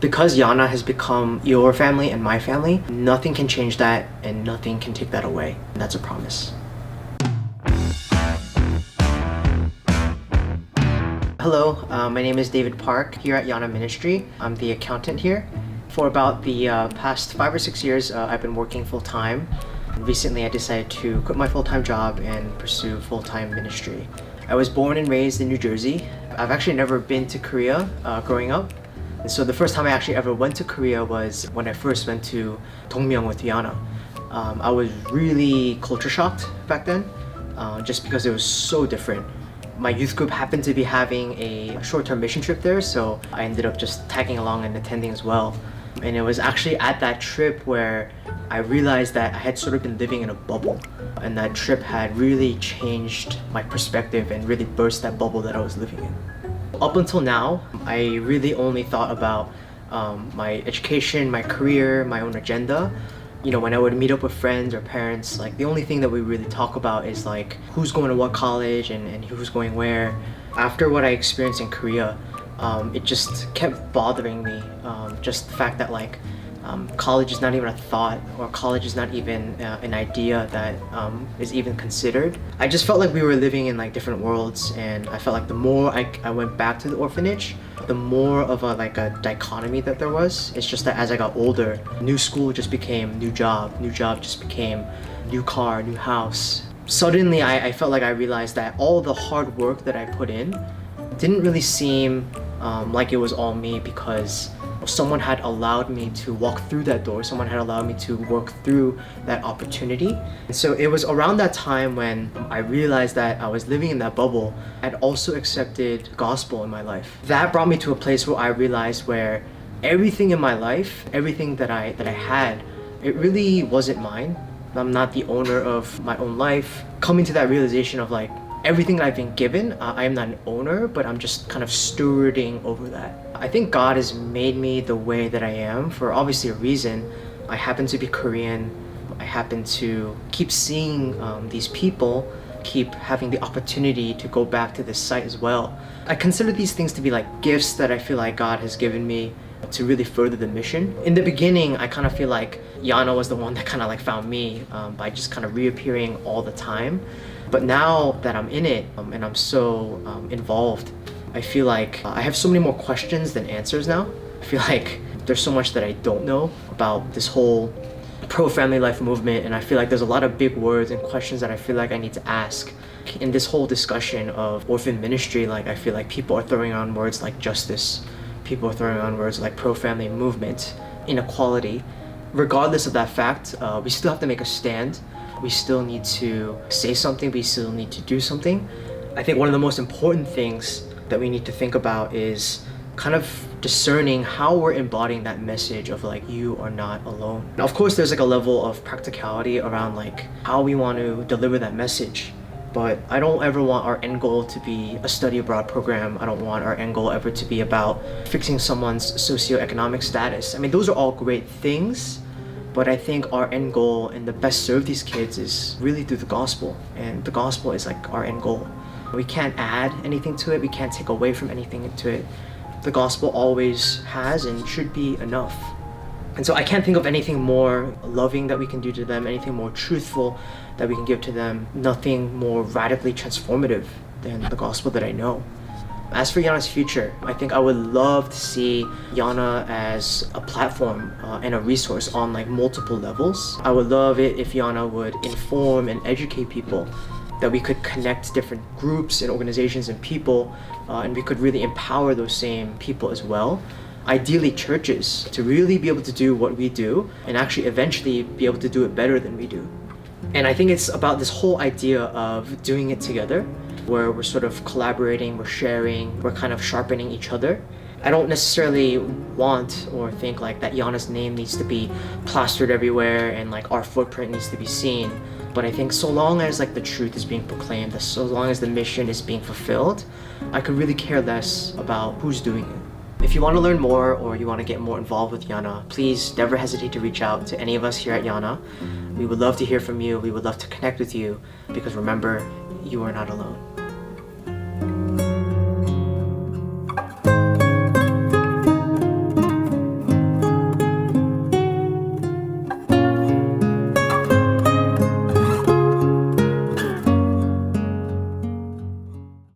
Because YANA has become your family and my family, nothing can change that and nothing can take that away. And that's a promise. Hello, my name is David Park here at YANA Ministry. I'm the accountant here. For about the past 5 or 6 years, I've been working full-time. Recently, I decided to quit my full-time job and pursue full-time ministry. I was born and raised in New Jersey. I've actually never been to Korea growing up. And so the first time I actually ever went to Korea was when I first went to Dongmyeong with YANA. I was really culture shocked back then, just because it was so different. My youth group happened to be having a short-term mission trip there, so I ended up just tagging along and attending as well. And it was actually at that trip where I realized that I had sort of been living in a bubble, and that trip had really changed my perspective and really burst that bubble that I was living in. Up until now, I really only thought about my education, my career, my own agenda. You know, when I would meet up with friends or parents, like the only thing that we really talk about is like who's going to what college and who's going where. After what I experienced in Korea, it just kept bothering me. Just the fact that like college is not even a thought, or college is not even an idea that is even considered. I just felt like we were living in like different worlds, and I felt like the more I went back to the orphanage, the more of a dichotomy that there was. It's just that as I got older, new school just became new job just became new car, new house. Suddenly I felt like I realized that all the hard work that I put in didn't really seem like it was all me, because someone had allowed me to walk through that door, someone had allowed me to work through that opportunity. And so it was around that time when I realized that I was living in that bubble. I'd also accepted gospel in my life. That brought me to a place where I realized where everything in my life, everything that I had, it really wasn't mine. I'm not the owner of my own life. Coming to that realization of like, everything that I've been given, I am not an owner, but I'm just kind of stewarding over that. I think God has made me the way that I am for obviously a reason. I happen to be Korean. I happen to keep seeing these people, keep having the opportunity to go back to this site as well. I consider these things to be like gifts that I feel like God has given me to really further the mission. In the beginning, I kind of feel like YANA was the one that kind of like found me by just kind of reappearing all the time. But now that I'm in it and I'm so involved, I feel like I have so many more questions than answers now. I feel like there's so much that I don't know about this whole pro-family life movement, and I feel like there's a lot of big words and questions that I feel like I need to ask. In this whole discussion of orphan ministry, like I feel like people are throwing around words like justice, people are throwing around words like pro-family movement, inequality. Regardless of that fact, we still have to make a stand. We still need to say something, we still need to do something. I think one of the most important things that we need to think about is kind of discerning how we're embodying that message of like, you are not alone. Now, of course, there's like a level of practicality around like how we want to deliver that message. But I don't ever want our end goal to be a study abroad program. I don't want our end goal ever to be about fixing someone's socioeconomic status. I mean, those are all great things. But I think our end goal and the best serve these kids is really through the gospel. And the gospel is like our end goal. We can't add anything to it. We can't take away from anything to it. The gospel always has and should be enough. And so I can't think of anything more loving that we can do to them, anything more truthful that we can give to them, nothing more radically transformative than the gospel that I know. As for YANA's future, I think I would love to see YANA as a platform and a resource on like multiple levels. I would love it if YANA would inform and educate people, that we could connect different groups and organizations and people, and we could really empower those same people as well. Ideally churches, to really be able to do what we do and actually eventually be able to do it better than we do. And I think it's about this whole idea of doing it together, where we're sort of collaborating, we're sharing, we're kind of sharpening each other. I don't necessarily want or think like that YANA's name needs to be plastered everywhere and like our footprint needs to be seen. But I think so long as like the truth is being proclaimed, so long as the mission is being fulfilled, I could really care less about who's doing it. If you want to learn more or you want to get more involved with YANA, please never hesitate to reach out to any of us here at YANA. We would love to hear from you. We would love to connect with you, because remember, you are not alone.